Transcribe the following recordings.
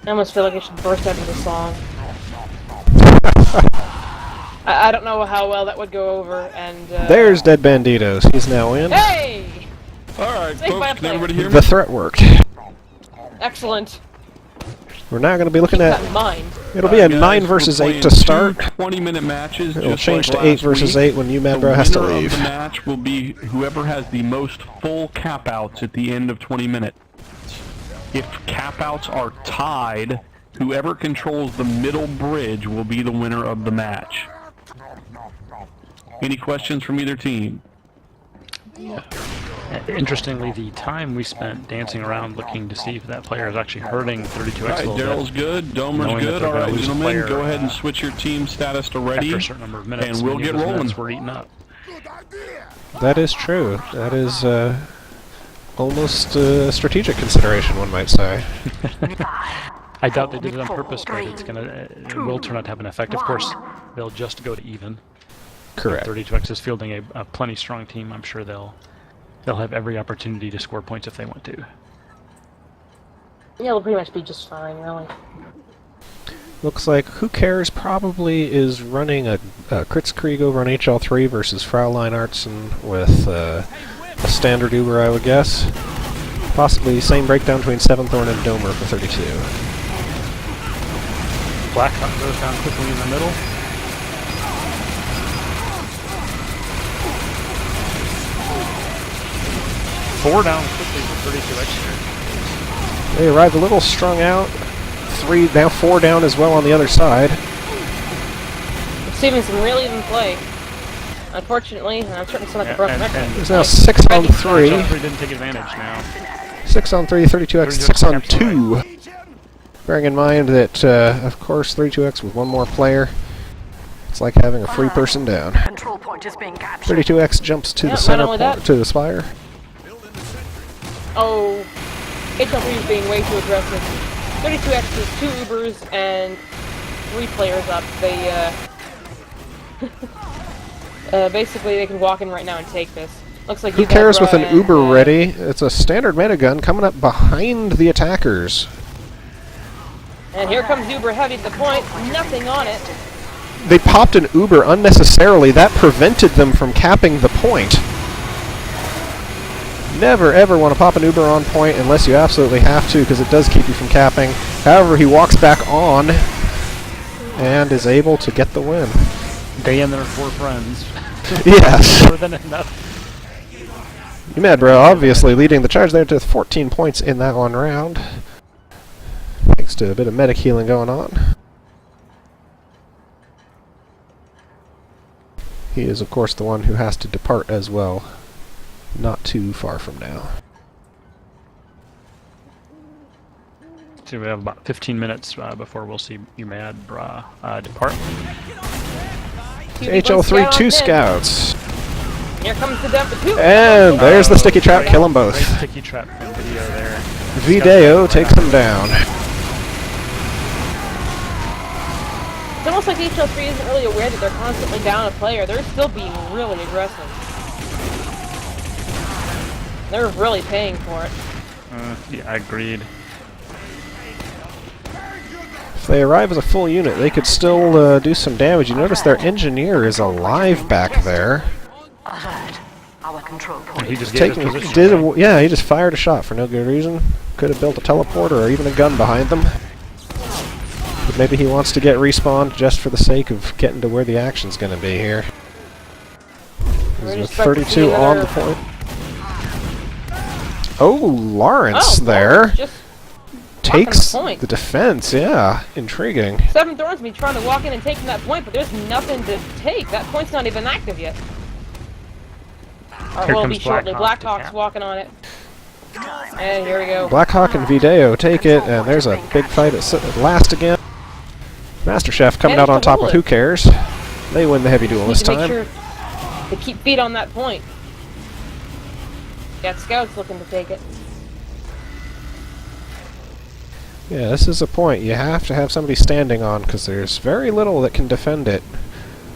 I almost feel like I should burst out into song. I don't know how well that would go over, and there's Dead Banditos. He's now in. Hey! Alright, folks, can everybody hear me? The threat worked. Excellent. We're now going to be looking Keep at... that in mind. It'll be a 9 versus 8 to start. 20-minute matches. It'll just change like to 8 last versus week. 8 when UMad Bro has to The winner leave. of the match will be whoever has the most full cap-outs at the end of 20 minutes. If cap-outs are tied, whoever controls the middle bridge will be the winner of the match. Any questions from either team? Yeah. Interestingly, the time we spent dancing around looking to see if that player is actually hurting 32X a Alright, little Daryl's bit. good, Domer's good. Alright, gentlemen, go ahead and switch your team status to ready, After a certain number of minutes, and we'll get rolling. We're eating up. That is true. That is almost a strategic consideration, one might say. I doubt they did it on purpose, but it will turn out to have an effect. Of course, they'll just go to even. Correct. 32X is fielding a plenty strong team. I'm sure they'll have every opportunity to score points if they want to. Yeah, it'll pretty much be just fine, really. Looks like Who Cares probably is running a Kritzkrieg over on HL3 versus Fraulein Artsen with a standard Uber, I would guess. Possibly same breakdown between Seventhorn and Domer for 32. Blackhawk goes down quickly in the middle. Four down quickly for 32X. They arrived a little strung out. Now 4 down as well on the other side. Seeing some really even play. Unfortunately, I'm starting to sound like a broken record. There's now 6 on 3. HL3 didn't take advantage now. 6 on 3, 32X, 6 on 2. Bearing in mind that, of course, 32X with one more player, it's like having a free person down. Control point is being captured. 32X jumps to the not center only that. to the spire. Oh, HL3 is being way too aggressive. 32X is 2 Ubers and 3 players up. They, basically they can walk in right now and take this. Looks like Who Cares with an Uber ready? It's a standard minigun coming up behind the attackers. And here comes Uber heavy at the point. Nothing on it. They popped an Uber unnecessarily. That prevented them from capping the point. Never ever want to pop an Uber on point unless you absolutely have to, because it does keep you from capping. However, he walks back on and is able to get the win. They and their 4 friends. Yes. More than enough. UMad Bro obviously leading the charge there to 14 points in that one round. Thanks to a bit of medic healing going on. He is, of course, the one who has to depart as well. Not too far from now. So we have about 15 minutes before we'll see UMad depart. HL3, 2 scouts. Here comes the dump. And there's the sticky trap, kill them both. Great sticky trap from video there. Video takes them down. It's almost like HL3 isn't really aware that they're constantly down a player. They're still being really aggressive. They're really paying for it. Yeah, agreed. If they arrive as a full unit, they could still do some damage. You notice their engineer is alive back there. Alert. Our control And point. he just gave his position. He just fired a shot for no good reason. Could have built a teleporter or even a gun behind them. But maybe he wants to get respawned just for the sake of getting to where the action's going to be here. He's with 32 on the point. Oh, Lawrence there. Just Takes the point. the defense, yeah. Intriguing. Seventhorn's be trying to walk in and take that point, but there's nothing to take. That point's not even active yet. Or Here will comes be shortly. Blackhawk to Blackhawk's cap. walking on it. And here we go. Blackhawk and Video take it, and there's a big fight at last again. Master Chef coming out on top with Who Cares. They win the heavy duel this Need to make time. sure they keep feet on that point. Got scouts looking to take it. Yeah, this is a point you have to have somebody standing on, because there's very little that can defend it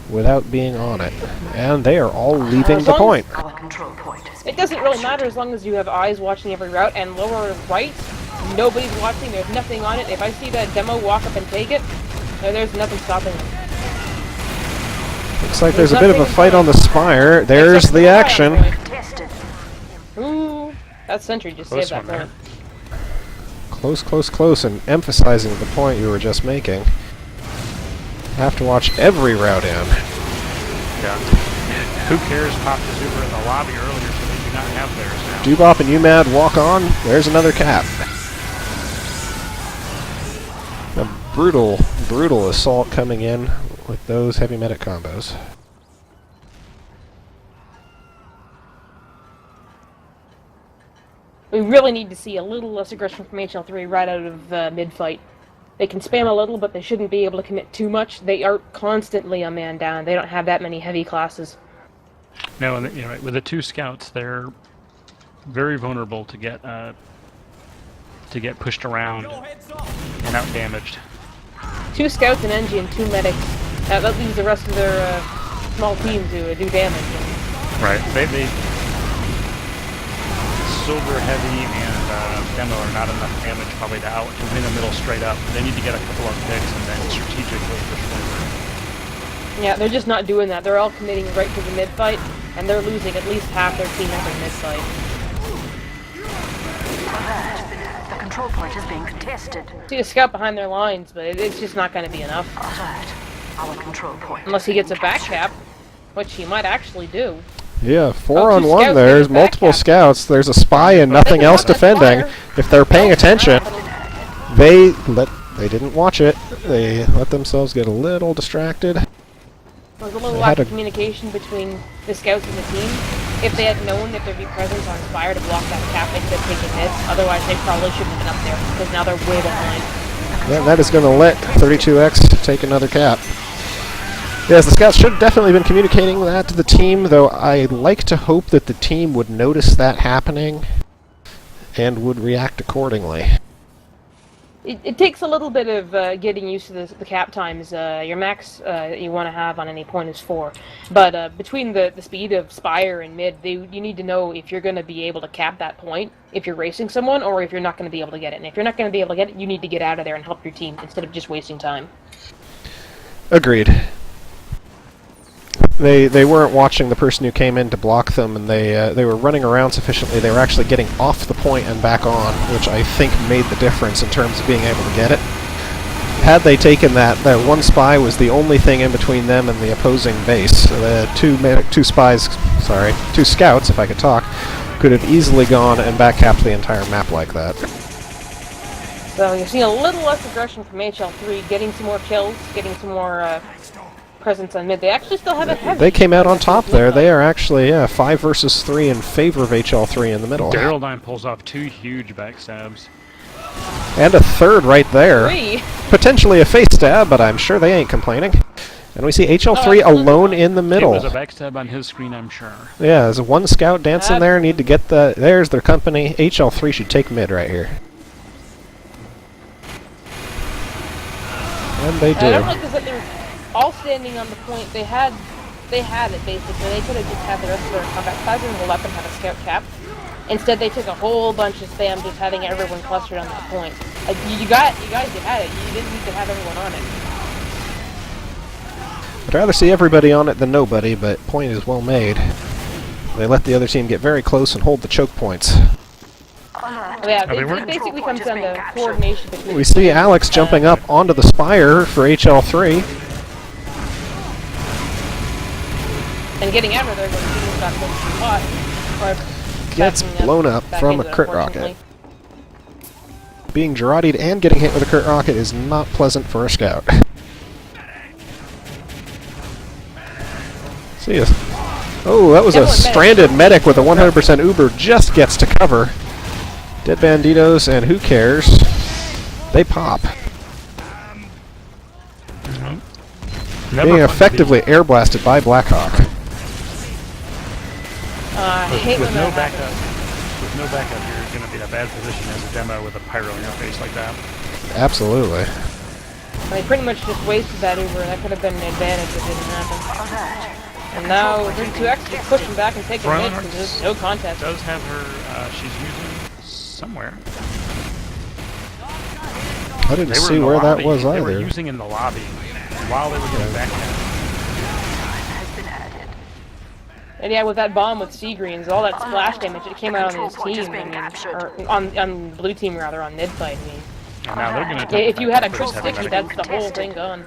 without being on it. And they are all leaving the point. Our control point is It doesn't really matter as long as you have eyes watching every route, and lower right, nobody's watching, there's nothing on it. If I see that demo walk up and take it, there's nothing stopping them. Looks like there's a bit of a fight on the spire. There's Except the action. Tested. Ooh, that sentry just Close saved that one point. Close, close, close, and emphasizing the point you were just making. Have to watch every route in. Yeah. Who cares popped his Uber in the lobby earlier, so they do not have theirs now. Dubop and UMAD walk on. There's another cap. A brutal, brutal assault coming in with those heavy medic combos. We really need to see a little less aggression from HL3 right out of mid-fight. They can spam a little, but they shouldn't be able to commit too much. They are constantly a man down. They don't have that many heavy classes. No, and you know, with the 2 scouts, they're very vulnerable to get pushed around and out damaged. 2 scouts, an NG, and 2 medics. That leaves the rest of their small team to do damage. Right. They silver heavy and demo are not enough damage probably to win the middle straight up. They need to get a couple of picks and then strategically push forward. Yeah, they're just not doing that. They're all committing right to the mid-fight, and they're losing at least half their team every mid-fight. Alert. The control point is being contested. See a scout behind their lines, but it's just not going to be enough. Alert. Our control point. Unless he gets a back cap, which he might actually do. Yeah, 4 Oh, on 2 1 scouts there's getting a back multiple cap. scouts. There's a spy and nothing else defending. If they're paying attention, they didn't watch it. They let themselves get a little distracted. There was a little They lack had of communication between the scouts and the team. If they had known if there'd be presence on Spire to block that cap, they could have taken hits. Otherwise, they probably shouldn't have been up there, because now they're way behind. Yeah, that is going to let 32X take another cap. Yes, the scouts should have definitely been communicating that to the team, though I'd like to hope that the team would notice that happening and would react accordingly. It takes a little bit of getting used to the cap times. Your max you want to have on any point is 4. But between the speed of Spire and mid, you need to know if you're going to be able to cap that point if you're racing someone, or if you're not going to be able to get it. And if you're not going to be able to get it, you need to get out of there and help your team instead of just wasting time. Agreed. They weren't watching the person who came in to block them, and they were running around sufficiently. They were actually getting off the point and back on, which I think made the difference in terms of being able to get it. Had they taken that one spy was the only thing in between them and the opposing base. The two scouts, if I could talk, could have easily gone and backcapped the entire map like that. So you're seeing a little less aggression from HL3, getting some more kills, getting some more presence on mid. They actually still have it heavy. They came out on top there. They are actually 5 versus 3 in favor of HL3 in the middle. Daryl pulls off 2 huge backstabs. And a third right there. 3. Potentially a face stab, but I'm sure they ain't complaining. And we see HL3 alone in the middle. It was a backstab on his screen, I'm sure. Yeah, there's one scout dancing there. Need to get there's their company. HL3 should take mid right here. And they I don't do. like this that they're all standing on the point. They had it basically. They could have just had the rest of their combat classes and let them have a scout cap. Instead, they took a whole bunch of spam, just having everyone clustered on that point. You guys had it. You didn't need to have everyone on it. I'd rather see everybody on it than nobody, but point is well made. They let the other team get very close and hold the choke points. Yeah, it basically comes down to coordination between. We see Alex jumping up onto the spire for HL3. And getting out of there when shooting got too hot. Gets blown up from a crit rocket. Being Gerardi'd and getting hit with a crit rocket is not pleasant for a scout. See ya. Oh, that was a stranded medic with a 100% Uber, just gets to cover. Dead Banditos, and who cares? They pop. Being effectively air blasted by Blackhawk. With no backup, you're going to be in a bad position as a demo with a pyro in your face like that. Absolutely. They pretty much just wasted that Uber, and that could have been an advantage if it didn't happen. And now 32X is pushing back and taking hits because there's no contest. Does have her, she's using somewhere. I didn't They were see in the where that lobby. was They were either. using in the lobby while they were getting back at Has been added. And yeah, with that bomb with sea greens, all that splash damage, it came out on his Control point is team. being captured. Or on blue team rather, on mid fight. I mean, And now they're going to yeah, if you had a Chris crit sticky, that's the whole thing gone.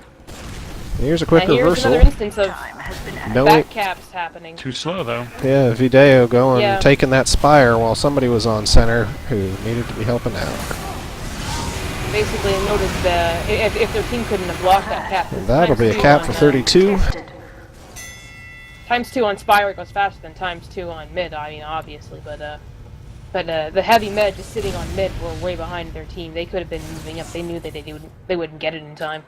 Here's a quick And here's reversal. another instance of Time has been added. No, back caps happening. Too slow, though. yeah, Video going, Yeah. taking that spire while somebody was on center who needed to be helping out. Basically, noted if their team couldn't have blocked that cap. And that'll be a times cap two for on, 32. Times 2 on Spire goes faster than times 2 on mid. I mean, obviously, but the heavy med just sitting on mid were way behind their team. They could have been moving up. They knew that they wouldn't get it in time.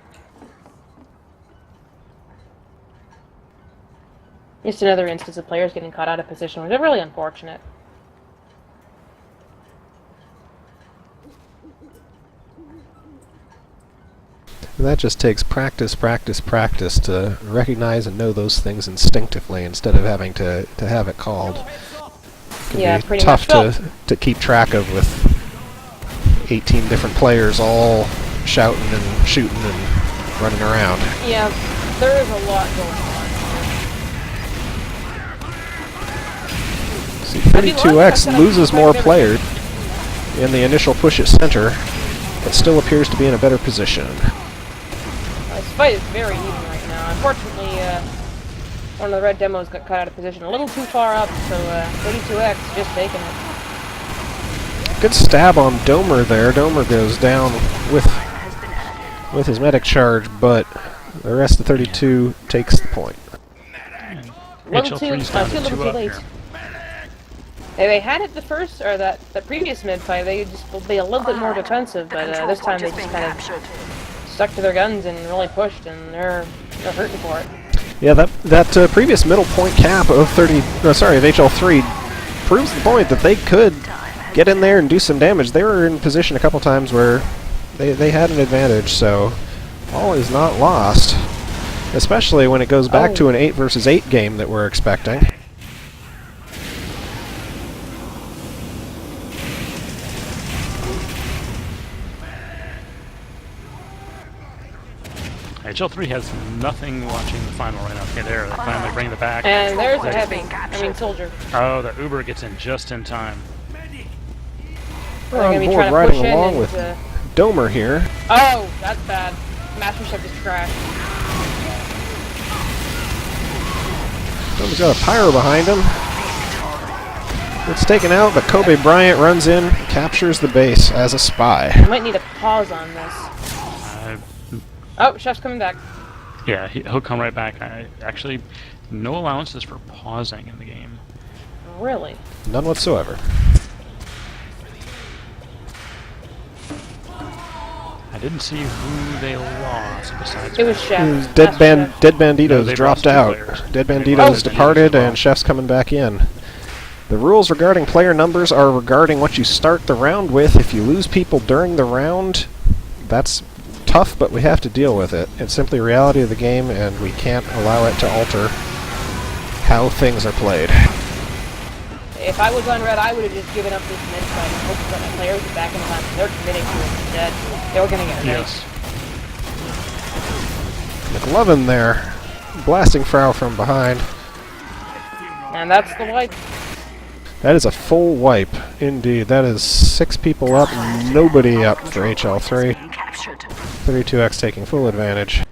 Just another instance of players getting caught out of position, which is really unfortunate. And that just takes practice, practice, practice to recognize and know those things instinctively instead of having to have it called. Can Yeah, be pretty tough much. to keep track of with 18 different players all shouting and shooting and running around. Yeah, there is a lot going on. See, I'd be lying if I 32X said I loses think more I've never players in the initial push at center, but still appears to be in a better position. This fight is very even right now. Unfortunately, one of the red demos got cut out of position a little too far up, so 32X just taking it. Good stab on Domer there. Domer goes down with his medic charge, but the rest of 32 takes the point. HL3's down too to little 2 too up late. here. They had it the first, or that previous mid fight. They just will be a little bit more defensive, The but control this time point they is just being kind of captured. stuck to their guns and really pushed, and they're hurting for it. Yeah, that previous middle point cap of HL3 proves the point that they could get in there and do some damage. They were in position a couple times where they had an advantage, so all is not lost. Especially when it goes back to an 8 versus 8 game that we're expecting. HL3 has nothing watching the final right now. Okay, there, they finally bring the back. And there's a Point is heavy, being I mean captured. soldier. Oh, the Uber gets in just in time. We're They're on gonna be board trying to riding push in along and, with Domer here. oh, that's bad. Master Chef just crashed. Domer's got a pyro behind him. It's taken out, but Kobe Bryant runs in, captures the base as a spy. I might need a pause on this. Oh, Chef's coming back. Yeah, he'll come right back. Actually, no allowances for pausing in the game. Really? None whatsoever. I didn't see who they lost besides. It was Chef. Dead Master Chef. Banditos No, they've dropped lost 2 out. players. Dead They've Banditos lost departed, as well. and Chef's coming back in. The rules regarding player numbers are regarding what you start the round with. If you lose people during the round, that's tough, but we have to deal with it. It's simply reality of the game, and we can't allow it to alter how things are played. If I was on red, I would have just given up this mid fight and hoped that my players would back in time. They're committing to it instead. They were going to get it Yes. McLovin there, blasting Frau from behind. right. And that's the wipe. That is a full wipe, indeed. That is 6 people up, nobody up for HL3. Being captured. 32X taking full advantage.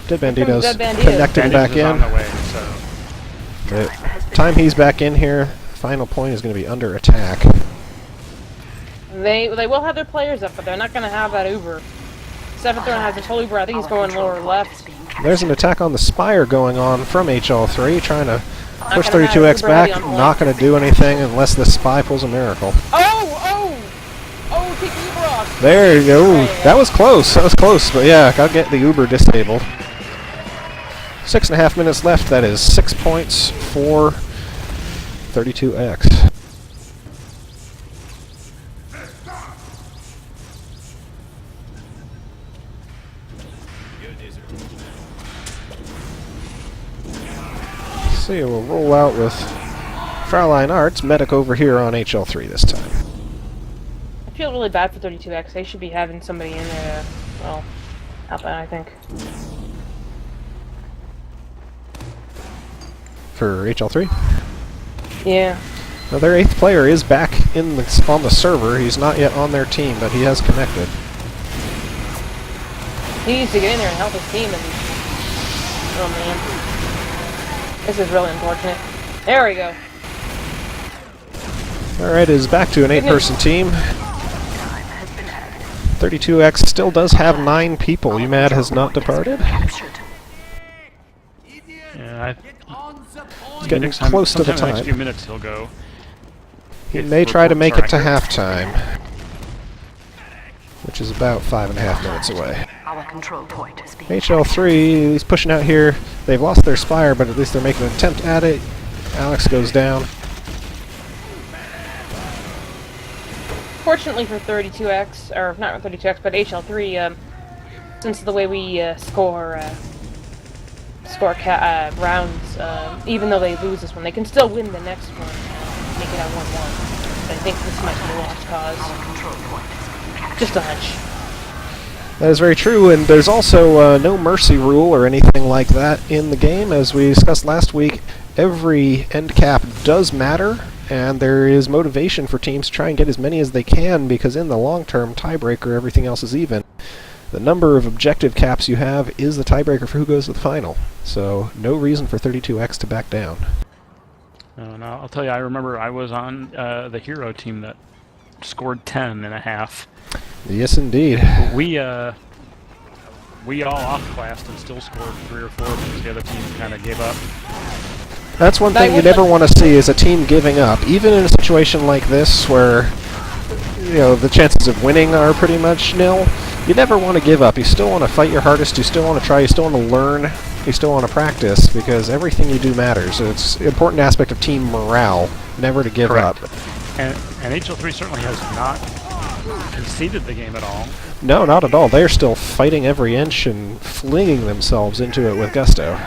Dead Banditos Dead Banditos. connecting back Bandage is on in. the way, so The time he's back in here, final point is going to be under attack. They will have their players up, but they're not going to have that Uber. 7th round has a full Uber. I think he's going lower left. There's an attack on the Spire going on from HL3, trying to push gonna have 32X Uber back. heavy on Not going to do anything unless the Spy pulls a miracle. Oh, take the Uber off. There you go. Right. That was close. That was close. But yeah, I'll get the Uber disabled. 6.5 minutes left. That is 6 points for 32X. See, we'll roll out with Fraulein Arts, medic over here on HL3 this time. feel really bad for 32X. They should be having somebody in there, well, help out, I think. For HL3? Yeah. Now their 8th player is back on the server. He's not yet on their team, but he has connected. He needs to get in there and help his team, and... oh man. This is really unfortunate. There we go. Alright, it is back to an 8-person team. 32X still does have 9 people. UMAD has not departed. Yeah, He's getting close to the sometime in the next few time. minutes he'll go. He may try to make it to halftime, which is about 5.5 minutes away. Our control point is being HL3, he's pushing out here. They've lost their Spire, but at least they're making an attempt at it. Alex goes down. Fortunately for 32X, or not 32X, but HL3, since the way we score rounds, even though they lose this one, they can still win the next one, make it at 1-1. I think this might be a lost cause. Just a hunch. That is very true, and there's also no mercy rule or anything like that in the game. As we discussed last week, every end cap does matter, and there is motivation for teams to try and get as many as they can, because in the long-term tiebreaker, everything else is even. The number of objective caps you have is the tiebreaker for who goes to the final. So, no reason for 32X to back down. And I'll tell you, I remember I was on the hero team that scored 10.5. Yes, indeed. We all off-classed and still scored 3 or 4 because the other team kind of gave up. That's one thing you never want to see, is a team giving up. Even in a situation like this where, you know, the chances of winning are pretty much nil, you never want to give up. You still want to fight your hardest, you still want to try, you still want to learn, you still want to practice, because everything you do matters. It's an important aspect of team morale, never to give Correct. up. And HL3 certainly has not conceded the game at all. No, not at all. They're still fighting every inch and flinging themselves into it with gusto.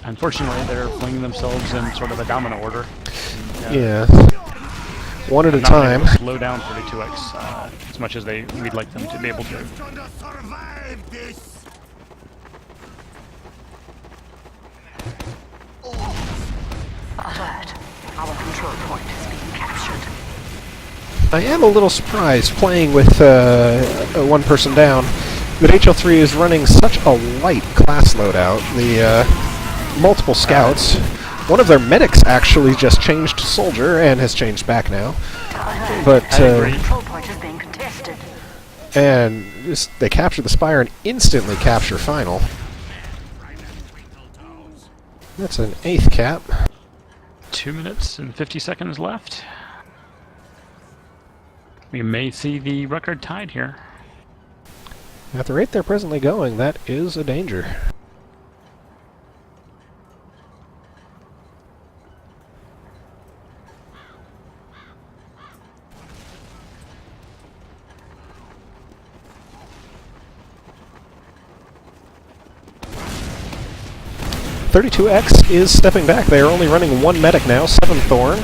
Unfortunately, they're flinging themselves in sort of a domino order. Yeah. One at a Not able time. to slow down 32X as much as we'd like them to be able to. alert. Our control point is being captured. I am a little surprised, playing with one person down, that HL3 is running such a light class loadout. The multiple scouts. One of their medics actually just changed to soldier and has changed back now. But Control point is being contested. and they capture the Spire and instantly capture final. That's an 8th cap. 2 minutes and 50 seconds left. We may see the record tied here. At the rate they're presently going, that is a danger. .32X is stepping back. They are only running one medic now, 7 Thorn.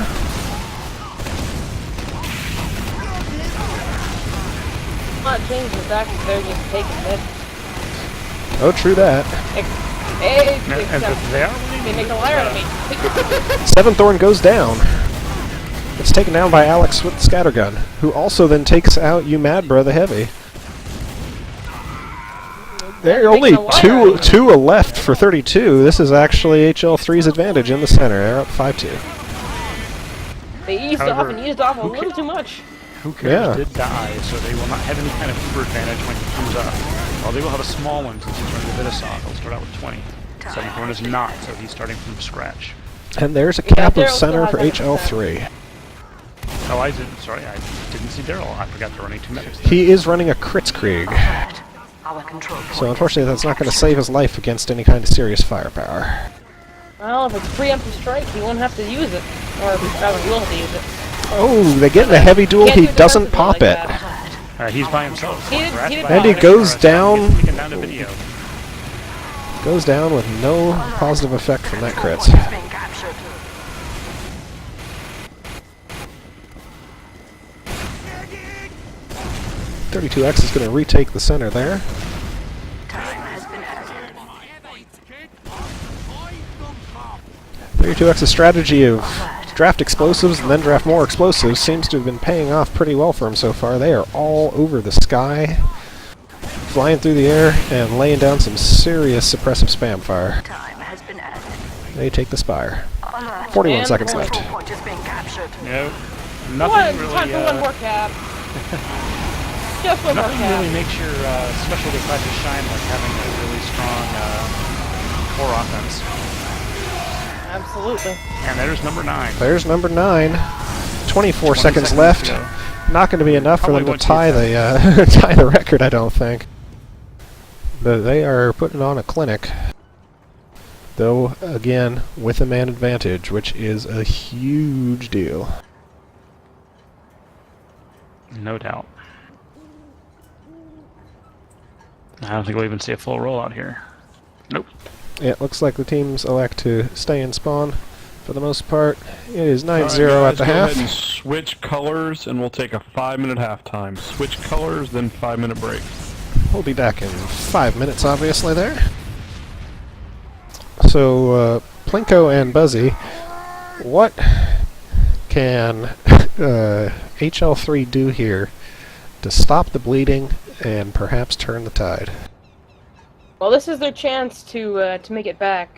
Not changing the fact that they're just taking mid. Oh, true that. They make a liar out of me. 7 Thorn goes down. It's taken down by Alex with the scattergun, who also then takes out Umadbra the Heavy. There are only two left for 32. This is actually HL3's advantage in the center. They're up 5-2. They eased off and eased off a little too much. Who cares did die, so they will not have any kind of uber advantage when he comes up. Well, they will have a small one since he's running the Vitasok. He'll start out with 20. 7th Thorn is not, so he's starting from scratch. And there's a cap of center for HL3. Oh, I didn't see Daryl. I forgot they're running 2 medics. He is running a Kritzkrieg. Our control point. So unfortunately that's not going to save his life against any kind of serious firepower. Well, if it's preemptive strike, he won't have to use it. Or rather, he will have to use it. Oh, they get in a heavy duel, he doesn't pop it. He's by himself. And he goes down. Goes down with no positive effect from that crits. Is being captured. 32X is going to retake the center there. Time has been added. 32X's strategy of draft explosives and then draft more explosives seems to have been paying off pretty well for him so far. They are all over the sky, flying through the air and laying down some serious suppressive spam fire. Time has been added. They take the spire. Alert. 41 And seconds point. left. Control point is being captured. No, Time nothing for really. one more cap. Just one more Nothing cap. really makes your specialty classes shine like having a really strong core offense. Absolutely. And there's number 9. There's number 9. 24 20 seconds seconds left. to go. Not going to be enough for Probably them to won't tie be the tie the record, I don't think. But they are putting on a clinic. Though, again, with a man advantage, which is a huge deal. No doubt. I don't think we'll even see a full rollout here. Nope. Yeah, it looks like the teams elect to stay in spawn for the most part. It is 9-0 Alright, at guys, the go half. ahead and switch colors, and we'll take a 5-minute halftime. Switch colors, then 5-minute break. We'll be back in 5 minutes, obviously, there. So, Plinko and Buzzy, what can HL3 do here to stop the bleeding and perhaps turn the tide? Well, this is their chance to make it back.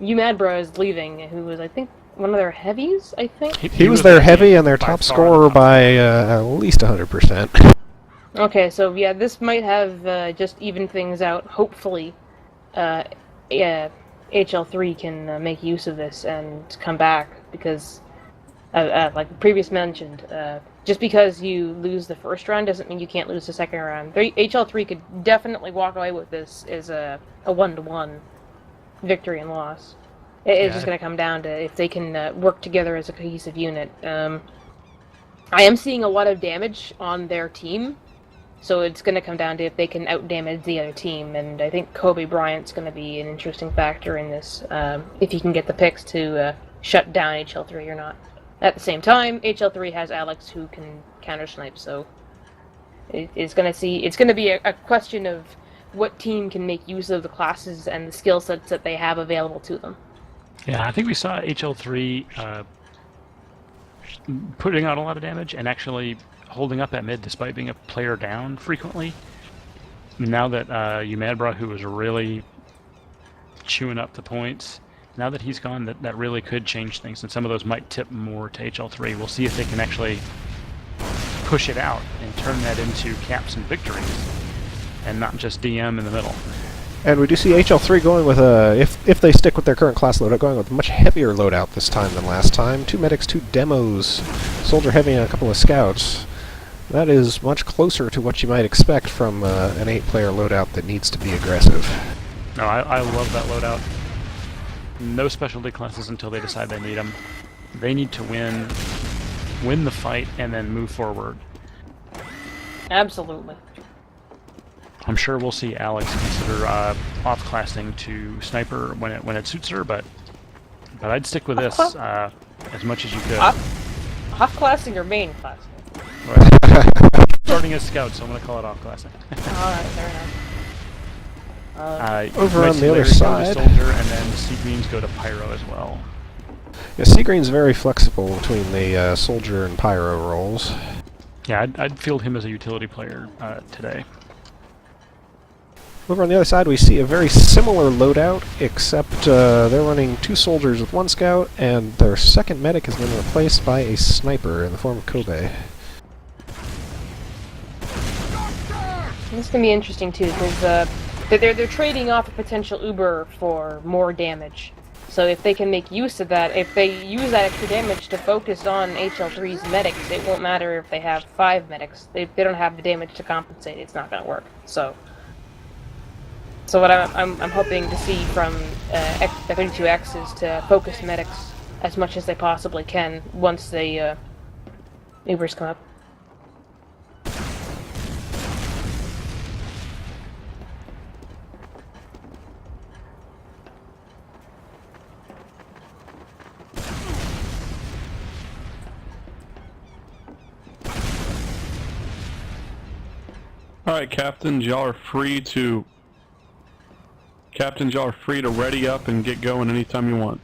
Umadbra is leaving, who was, I think, one of their heavies, I think? He was their heavy and their by top far scorer the top. by at least 100%. Okay, so yeah, this might have just evened things out. Hopefully, HL3 can make use of this and come back, because, like previous mentioned, just because you lose the first round doesn't mean you can't lose the second round. HL3 could definitely walk away with this as a 1-to-1 victory and loss. It's just going to come down to if they can work together as a cohesive unit. I am seeing a lot of damage on their team, so it's going to come down to if they can out-damage the other team, and I think Kobe Bryant's going to be an interesting factor in this, if he can get the picks to shut down HL3 or not. At the same time, HL3 has Alex who can counter-snipe, so it's going to be a question of what team can make use of the classes and the skill sets that they have available to them. Yeah, I think we saw HL3 putting out a lot of damage and actually holding up at mid despite being a player down frequently. Now that Umadbra, who was really chewing up the points, now that he's gone, that really could change things, and some of those might tip more to HL3. We'll see if they can actually push it out and turn that into caps and victories, and not just DM in the middle. And we do see HL3 going with a, if they stick with their current class loadout, going with a much heavier loadout this time than last time. 2 medics, 2 demos, soldier heavy, and a couple of scouts. That is much closer to what you might expect from an 8-player loadout that needs to be aggressive. No, I love that loadout. No specialty classes until they decide they need them. They need to win the fight, and then move forward. Absolutely. I'm sure we'll see Alex consider off-classing to sniper when it suits her, but I'd stick with this as much as you could. Off-classing or main classing? Starting as scout, so I'm going to call it off-classing. Alright, fair enough. Over might on see the other Larry go to side. soldier, and then the sea greens go to pyro as well. Yeah, Sea Green's very flexible between the soldier and pyro roles. Yeah, I'd field him as a utility player today. Over on the other side, we see a very similar loadout, except they're running 2 soldiers with 1 scout, and their second medic has been replaced by a sniper in the form of Kobe. This is going to be interesting too, because they're trading off a potential Uber for more damage. So if they can make use of that, if they use that extra damage to focus on HL3's medics, it won't matter if they have 5 medics. They don't have the damage to compensate. It's not going to work. So what I'm hoping to see from the 32X is to focus medics as much as they possibly can once the Ubers come up. Alright, Captains, y'all are free to... Captains, y'all are free to ready up and get going anytime you want.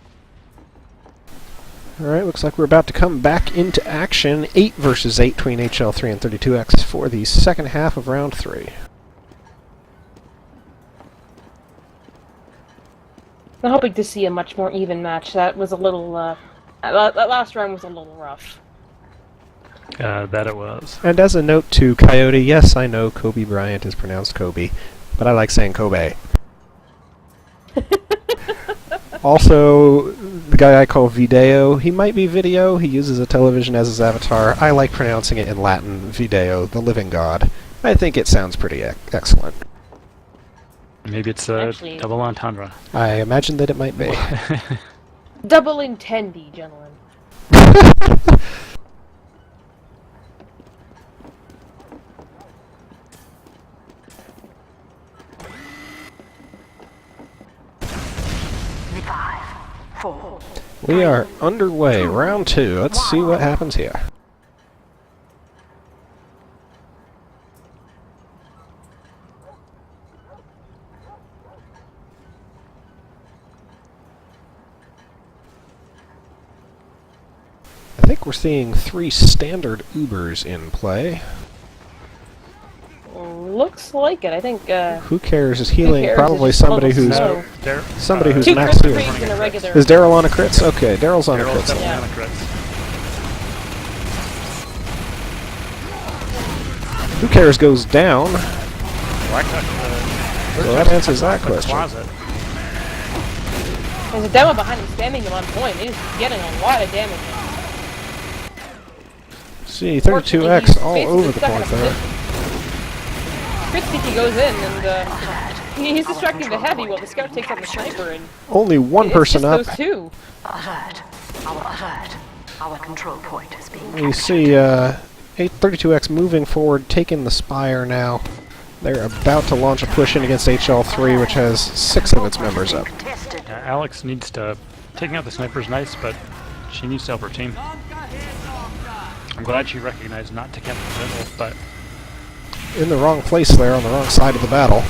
Alright, looks like we're about to come back into action. 8 versus 8 between HL3 and 32X for the second half of round 3. I'm hoping to see a much more even match. That was a little, that last round was a little rough. That it was. And as a note to Coyote, yes, I know Kobe Bryant is pronounced Kobe, but I like saying Kobe. Also, the guy I call Video, he might be Video, he uses a television as his avatar. I like pronouncing it in Latin, Video, the living god. I think it sounds pretty excellent. Maybe it's a Actually- double entendre. I imagine that it might be. Double intendi, gentlemen. Five, four. We are underway, round 2. Let's see what happens here. I think we're seeing 3 standard Ubers in play. Looks like it. I think, Who cares is healing cares? probably It's just somebody level who's slow. somebody who's two max crit healed. threes and a regular. Is Daryl on a crits? Okay, Daryl's on a Daryl's crits. definitely Yeah. on a crits. Who cares goes down. Black Duck, So that answers that Black Duck's question. closet. There's a demo behind him spamming him on point. He's getting a lot of damage. See, 32X all over the point there. Crit Sticky goes in and he's distracting the heavy while the scout takes out the sniper and Only one it's person just up. those two. Alert. Our control point is being We see 32X moving forward, taking the Spire now. They're about to launch a push in against HL3, which has 6 of its members up. contested. Alex needs to... Taking out the sniper's nice, but she needs to help her team. I'm glad she recognized not to camp in the middle, but... In the wrong place there, on the wrong side of the battle.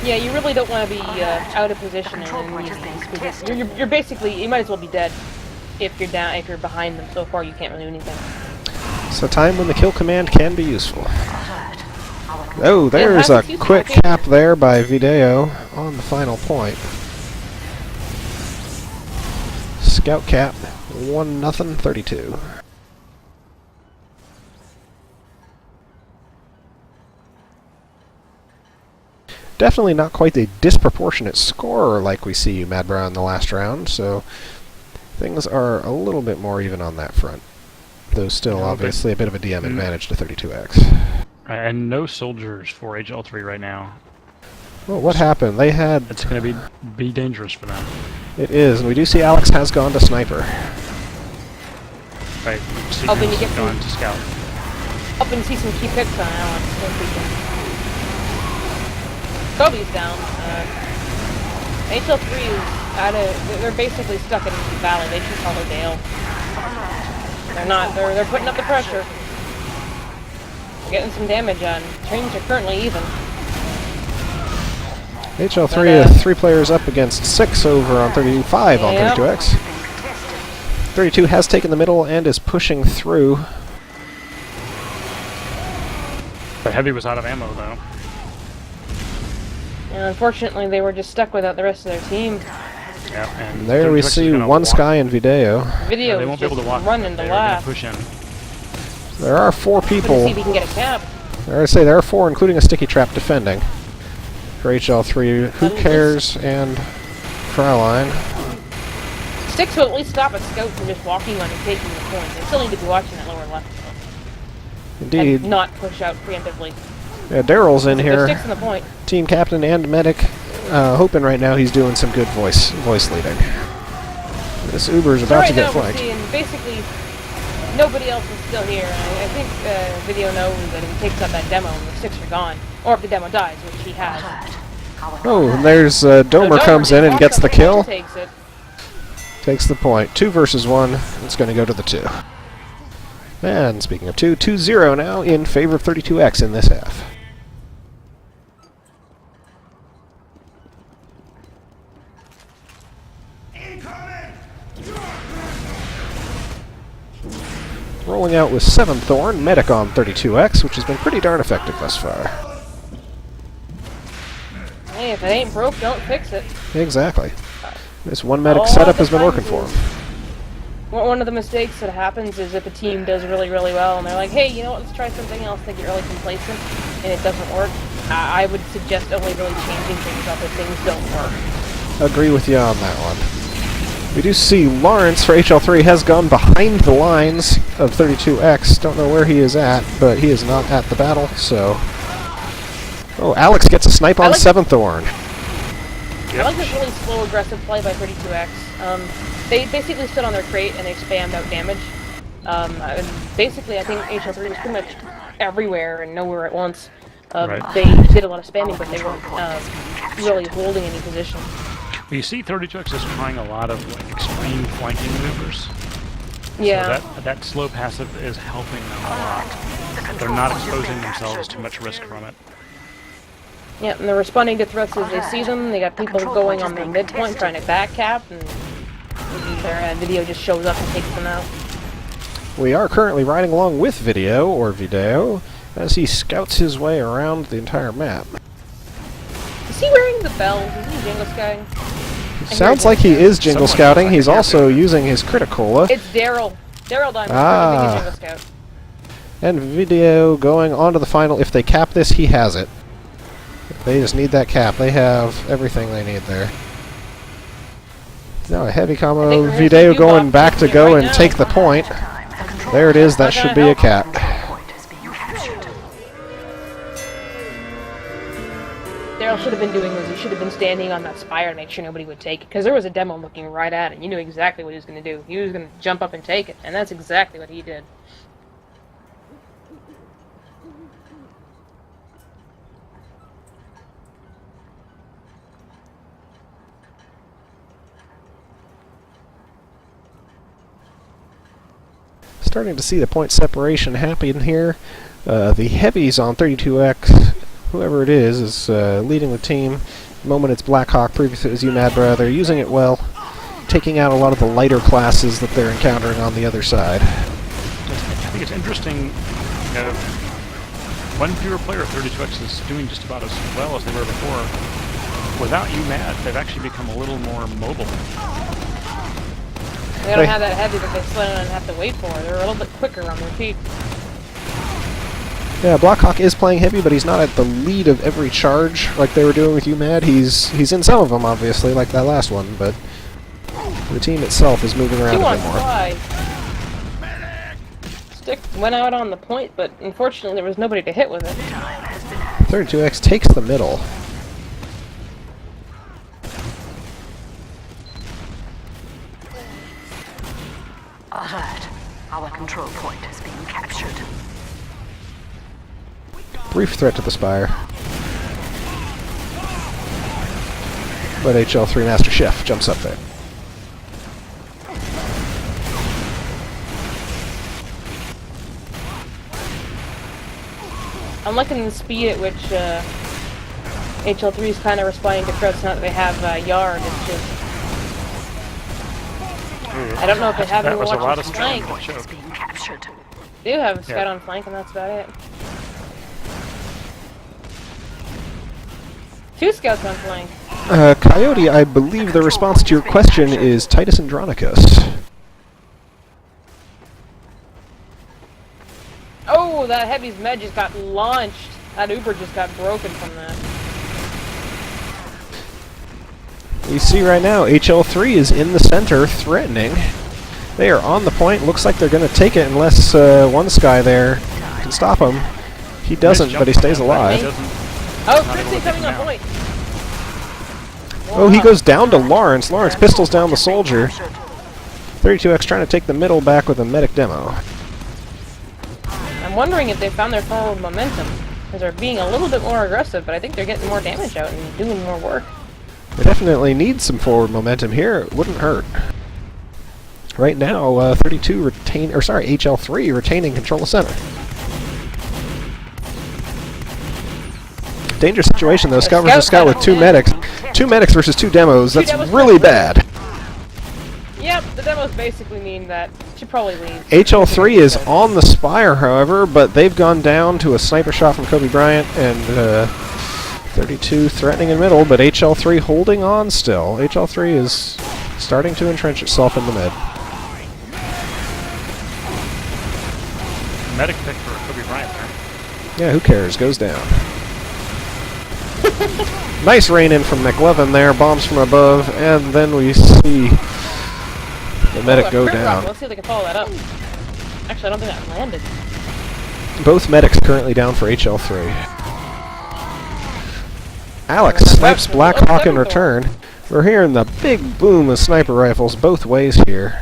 Yeah, you really don't want to be out of position in these because you're basically, you might as well be dead if you're down, if you're behind them. So far, you can't really do anything. It's a time when the kill command can be useful. Oh, there's a quick cap there by Video on the final point. Scout cap, 1-0, 32. Definitely not quite a disproportionate scorer like we see Madbrow in the last round, so things are a little bit more even on that front. Though still, obviously, a bit of a DM advantage to 32X. And no soldiers for HL3 right now. Well, what happened? They had... It's going to be dangerous for them. It is, and we do see Alex has gone to Sniper. Right. Oh, then you get gone some- to Scout. Up and see some key picks on Alex. This weekend. Kobe's down. HL3 is out of. They're basically stuck in the valley. They should follow Dale. They're not. They're putting up the pressure. They're getting some damage on. Trains are currently even. HL3 3 players up against 6 over on 35 on Yep. 32X. 32 has taken the middle and is pushing through. The heavy was out of ammo, though. And unfortunately, they were just stuck without the rest of their team. Yeah, and There we 32X is see gonna one walk. Sky and Video. Video They is won't be able just to walk. running the They're gonna last. push in. There are 4 Gonna see people. if he can get a cap. I say there are 4, including a sticky trap defending. For HL3, Who Cares and Fraulein. Sticks will at least stop a scout from just walking on and taking the point. They still need to be watching that lower left. Indeed. And not push out preemptively. Yeah, Daryl's in There's here. sticks in the point. Team captain and medic. Hoping right now he's doing some good voice leading. This Uber's So about right to get now we're flanked. seeing basically nobody else is still here. I think Video knows that if he takes out that demo, the sticks are gone. Or if the demo dies, which he has. Oh, and there's Domer comes in and gets the kill. Takes it. Takes the point. 2 versus 1. It's going to go to the 2. And speaking of 2, 2-0 now in favor of 32X in this half. rolling out with 7 Thorn, Medic on 32X, which has been pretty darn effective thus far. Hey, if it ain't broke, don't fix it. Exactly. This one Medic setup has been working for him. One of the mistakes that happens is if a team does really, really well and they're like, hey, you know what, let's try something else, they get really complacent, and it doesn't work. I would suggest only really changing things up if things don't work. Agree with you on that one. We do see Lawrence for HL3 has gone behind the lines of 32X. Don't know where he is at, but he is not at the battle, so... Oh, Alex gets a snipe on 7 Thorn. I like this really slow, aggressive play by 32X. They basically stood on their crate and they spammed out damage. Basically, I think HL3 was pretty much everywhere and nowhere at once. They did a lot of spamming, but they weren't really holding any position. Well, you see 32X is trying a lot of like, extreme flanking maneuvers. Yeah. So that slow passive is helping them a lot. They're not exposing themselves to much risk from it. Yeah, and they're responding to threats as they see them. They got people going on their midpoint trying to back cap, and their video just shows up and takes them out. We are currently riding along with Video, as he scouts his way around the entire map. Is he wearing the bells? Is he jingle scouting? Sounds like he is jingle scouting. He's also using his Criticola. It's Daryl. Daryl Diamond. Ah. Jingle scout. And Video going on to the final. If they cap this, he has it. They just need that cap. They have everything they need there. Now a heavy combo. Video going back to go and take the point. There it is. That should be a cap. Daryl should have been doing was he should have been standing on that spire to make sure nobody would take it, because there was a demo looking right at it. You knew exactly what he was going to do. He was going to jump up and take it, and that's exactly what he did. Starting to see the point separation happen here. The heavies on 32X, whoever it is leading the team. The moment it's Blackhawk, previously it was UMADBRA. They're using it well, taking out a lot of the lighter classes that they're encountering on the other side. I think it's interesting, one fewer player, 32X is doing just about as well as they were before. Without UMAD, they've actually become a little more mobile. They don't have that heavy that they slow down and have to wait for. They're a little bit quicker on their feet. Yeah, Blackhawk is playing heavy, but he's not at the lead of every charge like they were doing with UMAD. He's in some of them, obviously, like that last one, but the team itself is moving around a bit more. Stick went out on the point, but unfortunately there was nobody to hit with it. 32X takes the middle. Alert. Our control point is being captured. Brief threat to the spire. But HL3 Master Chef jumps up there. I'm liking the speed at which HL3 is kind of responding to threats now that they have Yard. It's just... I don't know if they have anyone watching flank. They do have a scout on flank, and that's about it. 2 scouts on flank. Coyote, I believe the response to your question is Titus Andronicus. Oh, that heavy's med just got launched. That Uber just got broken from that. We see right now HL3 is in the center, threatening. They are on the point. Looks like they're going to take it unless one Sky there can stop him. He doesn't, but he stays alive. Oh, Chrissy coming on point. Oh, he goes down to Lawrence. Lawrence pistols down the soldier. 32X trying to take the middle back with a medic demo. I'm wondering if they found their forward momentum, because they're being a little bit more aggressive, but I think they're getting more damage out and doing more work. They definitely need some forward momentum here. It wouldn't hurt. Right now, HL3 retaining control of center. Dangerous situation though. Scout versus Scout with 2 medics. 2 medics versus 2 demos. That's really bad. Yep, the demos basically mean that Should probably leave. HL3 is on the Spire, however, but they've gone down to a sniper shot from Kobe Bryant, and 32 threatening in middle, but HL3 holding on still. HL3 is starting to entrench itself in the mid. Medic pick for Kobe Bryant there. Yeah, who cares? Goes down. Nice rain in from McLevin there, bombs from above, and then we see the medic go down. Let's see if they can follow that up. Actually, I don't think that landed. Both medics currently down for HL3. Alex snipes Blackhawk in return. We're hearing the big boom of sniper rifles both ways here.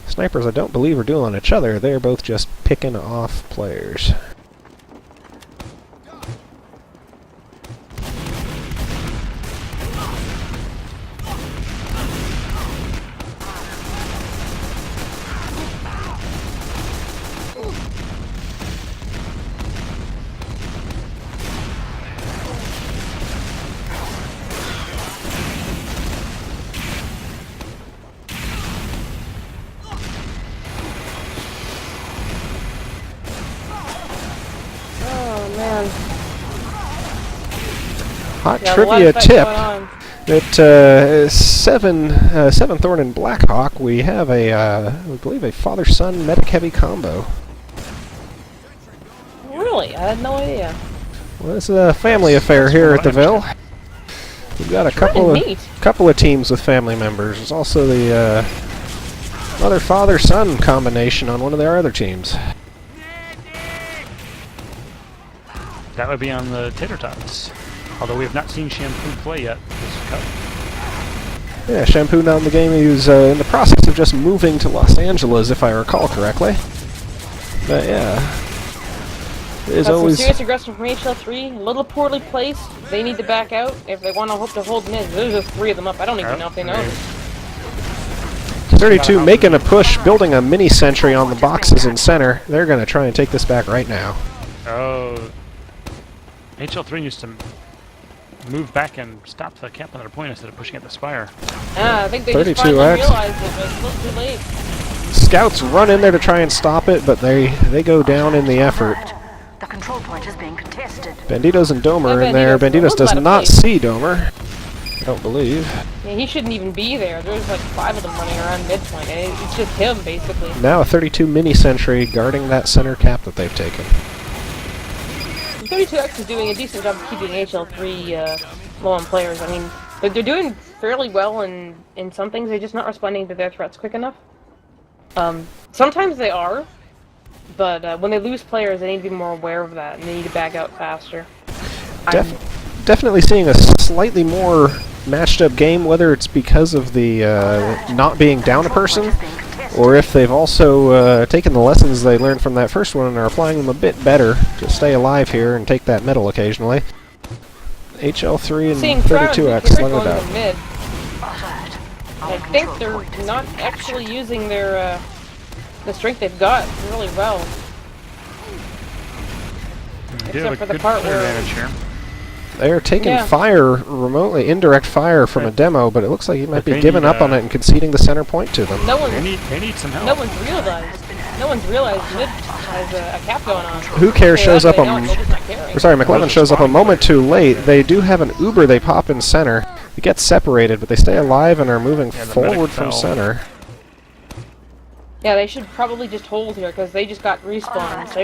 Snipers, I don't believe, are dueling each other. They're both just picking off players. Hot trivia tip that 7 Thorn and Blackhawk, we have we believe a father-son medic-heavy combo. Really? I had no idea. Well, this is a family affair here at the Ville. We've got a couple of teams with family members. There's also the mother-father-son combination on one of their other teams. That would be on the Tater Tots. Although we have not seen Shampoo play yet this cup. Yeah, Shampoo not in the game. He was in the process of just moving to Los Angeles, if I recall correctly. But yeah, there's always some serious aggression from HL3. A little poorly placed. They need to back out if they want to hope to hold mid. There's just 3 of them up. I don't even know if they know. 32 making a push, building a mini sentry on the boxes in center. They're going to try and take this back right now. Oh, HL3 needs to move back and stop the cap on their point instead of pushing at the Spire. I think they just finally realized it, but it's a little too late. Scouts run in there to try and stop it, but they go down in the effort. The control point is being contested. Banditos and Domer are in there. Banditos does not see Domer. I don't believe. Yeah, he shouldn't even be there. There's like 5 of them running around midpoint, and it's just him, basically. Now a 32 mini sentry guarding that center cap that they've taken. 32X is doing a decent job of keeping HL3 low on players. I mean, they're doing fairly well in some things. They're just not responding to their threats quick enough. Sometimes they are, but when they lose players, they need to be more aware of that, and they need to back out faster. Definitely seeing a slightly more matched up game, whether it's because of the not being down a person, or if they've also taken the lessons they learned from that first one and are applying them a bit better to stay alive here and take that medal occasionally. HL3 and 32X let it out. Mid. I think they're not actually using their the strength they've got really well. Except for the part where they're taking fire remotely, indirect fire from a demo, but it looks like he might be giving up on it and conceding the center point to them. They need some help. No one's realized mid has a cap going on. Who cares shows up McLevin shows up a moment too late. They do have an Uber they pop in center. They get separated, but they stay alive and are moving forward from center. Yeah, they should probably just hold here because they just got respawned.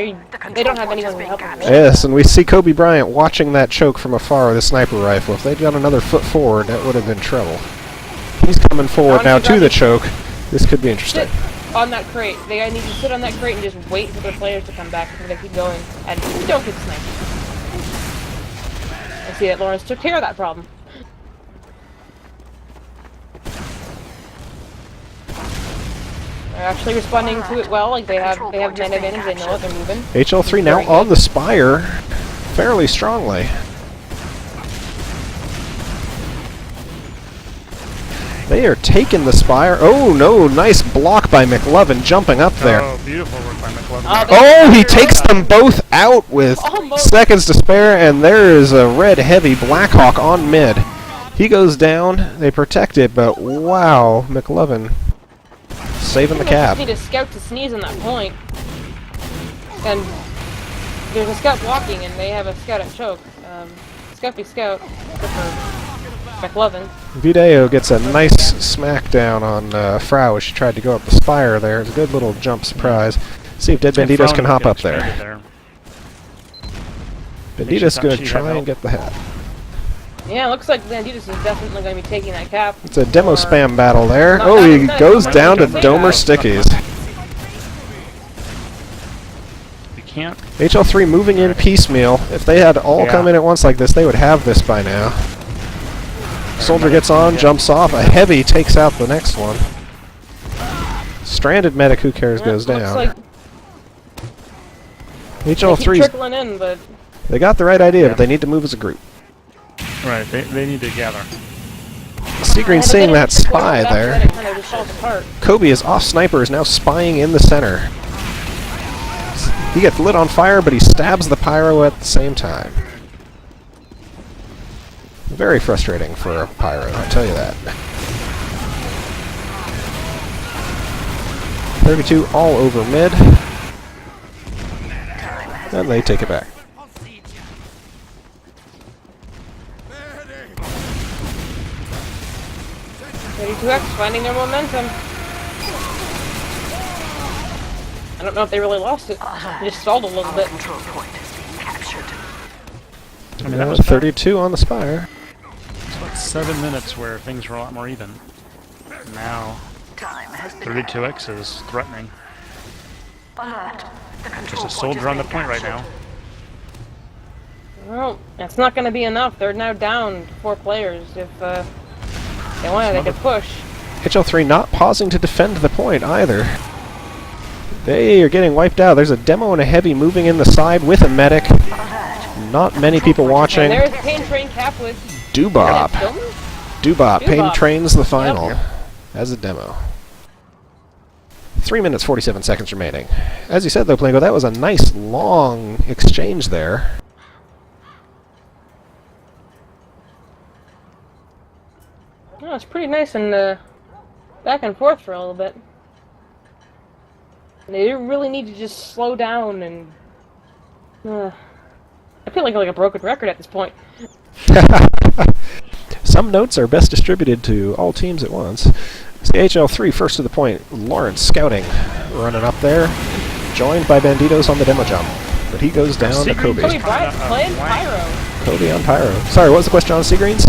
They don't have anyone to help them. Yes, and we see Kobe Bryant watching that choke from afar with a sniper rifle. If they'd got another foot forward, that would have been trouble. He's coming forward now to the choke. This could be interesting. Sit on that crate. They need to sit on that crate and just wait for their players to come back before they keep going. And don't get sniped. I see that Lawrence took care of that problem. They're actually responding to it well, like they have man advantage, they know what they're moving. HL3 now on the Spire, fairly strongly. They are taking the Spire. Oh no, nice block by McLevin jumping up there. Oh, beautiful work by McLevin. Oh, he takes them both out with seconds to spare, and there is a red heavy Blackhawk on mid. He goes down, they protect it, but wow, McLevin saving the Pretty much cap. just need a scout to sneeze on that point. And there's a scout blocking, and they have a scout at choke. Scout be scout. Good for McLovin. Video gets a nice smackdown on Frau as she tried to go up the spire there. It's a good little jump surprise. See if Dead Banditos can hop up there. Banditos going to try and get the hat. Yeah, looks like Banditos is definitely going to be taking that cap. It's a demo or- spam battle there. No, Oh, he no, goes no, down no, to no, Domer no. Stickies. We can't. HL3 moving in piecemeal. If they had all come in at once like this, they would have this by now. Soldier gets on, jumps off. A heavy takes out the next one. Stranded medic, who cares, goes Looks down. like they keep HL3's trickling in, but they got the right idea, but they need to move as a group. Right, they need to gather. Seagreen seeing that spy there. It kind of just falls apart. Kobe is off sniper, is now spying in the center. He gets lit on fire, but he stabs the pyro at the same time. Very frustrating for a pyro, I'll tell you that. 32 all over mid. And they take it back. X finding their momentum. I don't know if they really lost it. They just stalled a little Our bit. control point is being captured. I mean, that was about 32 on the spire. 7 minutes where things were a lot more even. Now, Time has been 32X is threatening. alert. The control Just a point soldier is on the being point right captured. now. Well, that's not going to be enough. They're now down to 4 players. If they wanted, they could push. HL3 not pausing to defend the point either. They are getting wiped out. There's a demo and a heavy moving in the side with a medic. Not many people watching. And there's Pain Train cap with Doobop. Doobop. Pain Doobop. trains the final Yep. as a demo. 3 minutes 47 seconds remaining. As you said though, Plingo, that was a nice long exchange there. Oh, it's pretty nice and back and forth for a little bit. They really need to just slow down and. I feel like a broken record at this point. Some notes are best distributed to all teams at once. See HL3 first to the point. Lawrence scouting, running up there, joined by Banditos on the demo jump. But he goes down to Kobe. Kobe Bryant playing Pyro. Kobe on Pyro. Sorry, what was the question on Seagreens?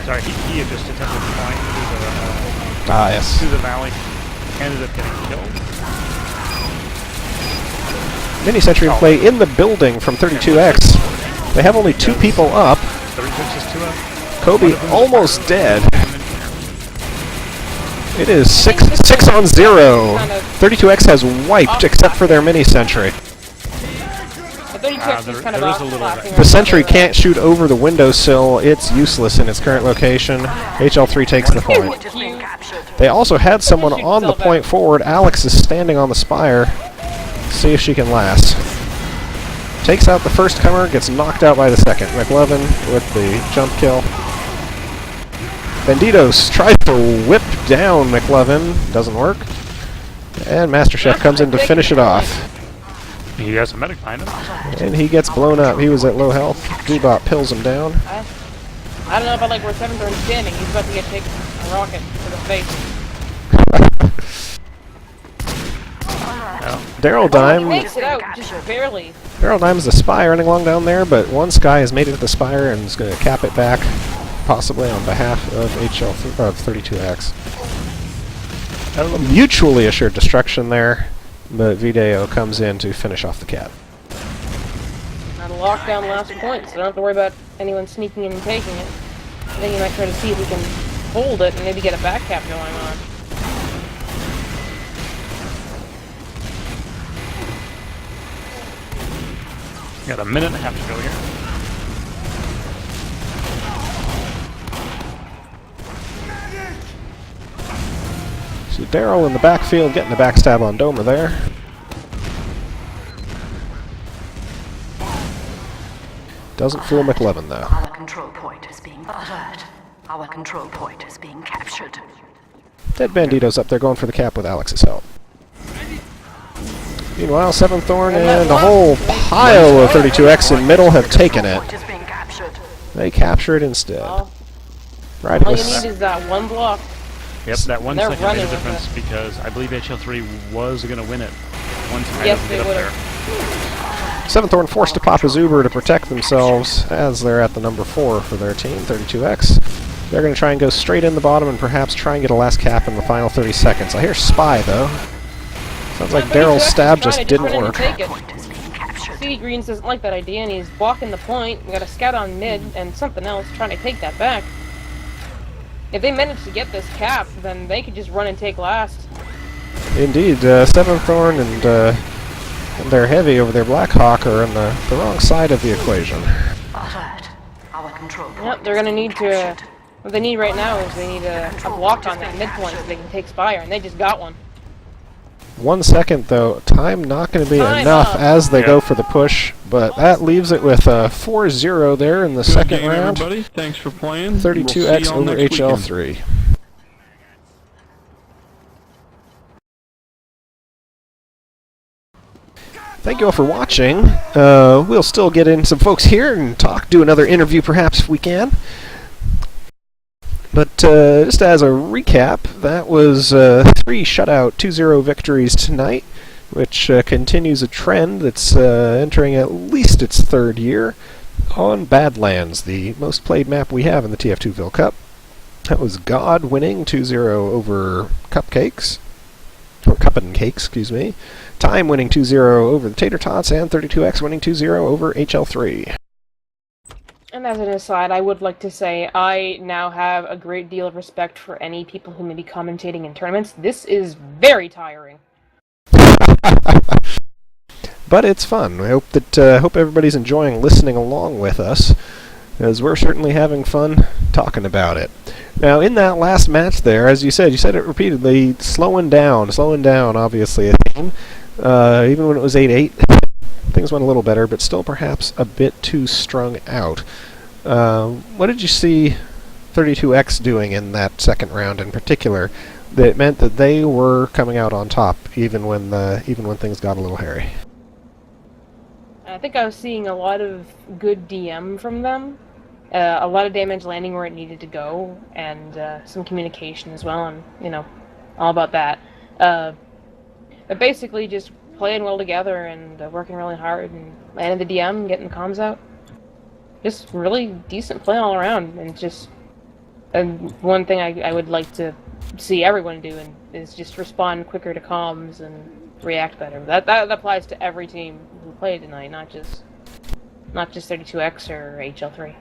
Sorry, he had just attempted to climb Ah, yes. through the valley. Ended up getting killed. Mini-sentry in play in the building from 32X. They have only 2 people up. 36 is 2 up. Kobe almost dead. It is 6 on 0. 32X has wiped except for their mini-sentry. The 32X is kind of there is off a little flashing The sentry can't shoot over the windowsill. It's useless in its current location. HL3 takes the point. Point is being captured. They also had someone on the point forward. Alex is standing on the spire. See if she can last. Takes out the first comer, gets knocked out by the second. McLovin with the jump kill. Banditos tries to whip down McLovin. Doesn't work. And Master Chef comes in to finish it off. He has a medic behind him. And he gets blown up. He was at low health. Doobop pills him down. I don't know about like where Seventh are standing. He's about to get taken a rocket to the face. Daryl He Dime. makes it out just barely. Daryl Dime is a spy running along down there, but one Sky has made it to the spire and is going to cap it back, possibly on behalf of HL of 32X. Mutually assured destruction there, but Video comes in to finish off the cap. Not a lockdown last point, so don't have to worry about anyone sneaking in and taking it. I think he might try to see if we can hold it and maybe get a back cap going on. Got a minute and a half to go here. So Daryl in the backfield getting the backstab on Domer there. Doesn't fool McLevin though. Our control point is being alert. Our control point is being captured. Dead Bandito's up there going for the cap with Alex's help. Meanwhile, Seventh Thorn and a whole pile of 32X in middle have taken it. Point is being captured. They capture it instead. Well, Right. all you need is that one block. Yep, that 1 They're second made a running with difference because I believe HL3 was going to win it once I Yes, get they up would've. there. Seventh Thorn forced to pop a Zuber to protect themselves as they're at the number 4 for their team, 32X. They're going to try and go straight in the bottom and perhaps try and get a last cap in the final 30 seconds. I hear Spy, though. Sounds like Daryl's stab just didn't work. Point is being captured. CD Greens doesn't like that idea, and he's blocking the point. We got a scout on mid and something else trying to take that back. If they manage to get this cap, then they could just run and take last. Indeed, Seventh Thorn and their heavy over their Blackhawk are on the wrong side of the equation. Alert. Our control point Yep, they're is gonna being need to. captured. What they need right now is they need a block on that midpoint so they can take Spire, and they just got one. 1 second, though. Time not going to be Time enough up. as they go for the push, but that leaves it with 4-0 there in the Good second game, round. everybody. Thanks for playing. 32X We'll see y'all over next weekend. HL3. Thank you all for watching. We'll still get in some folks here and do another interview perhaps if we can. But just as a recap, that was 3 shutout 2-0 victories tonight, which continues a trend that's entering at least its 3rd year on Badlands, the most played map we have in the TF2 Ville Cup. That was God winning 2-0 over Cupcakes. Or Cup and Cakes, excuse me. Time winning 2-0 over the Tater Tots, and 32X winning 2-0 over HL3. And as an aside, I would like to say I now have a great deal of respect for any people who may be commentating in tournaments. This is very tiring. But it's fun. I hope that hope everybody's enjoying listening along with us, as we're certainly having fun talking about it. Now, in that last match there, as you said it repeatedly, slowing down, obviously, a theme. Even when it was 8-8, things went a little better, but still perhaps a bit too strung out. What did you see 32X doing in that second round in particular that meant that they were coming out on top, even when things got a little hairy? I think I was seeing a lot of good DM from them. A lot of damage landing where it needed to go, and some communication as well, and, you know, all about that. But basically just playing well together and working really hard and landing the DM, getting the comms out. Just really decent play all around, and just one thing I would like to see everyone do is just respond quicker to comms and react better. That applies to every team who played tonight, not just 32X or HL3.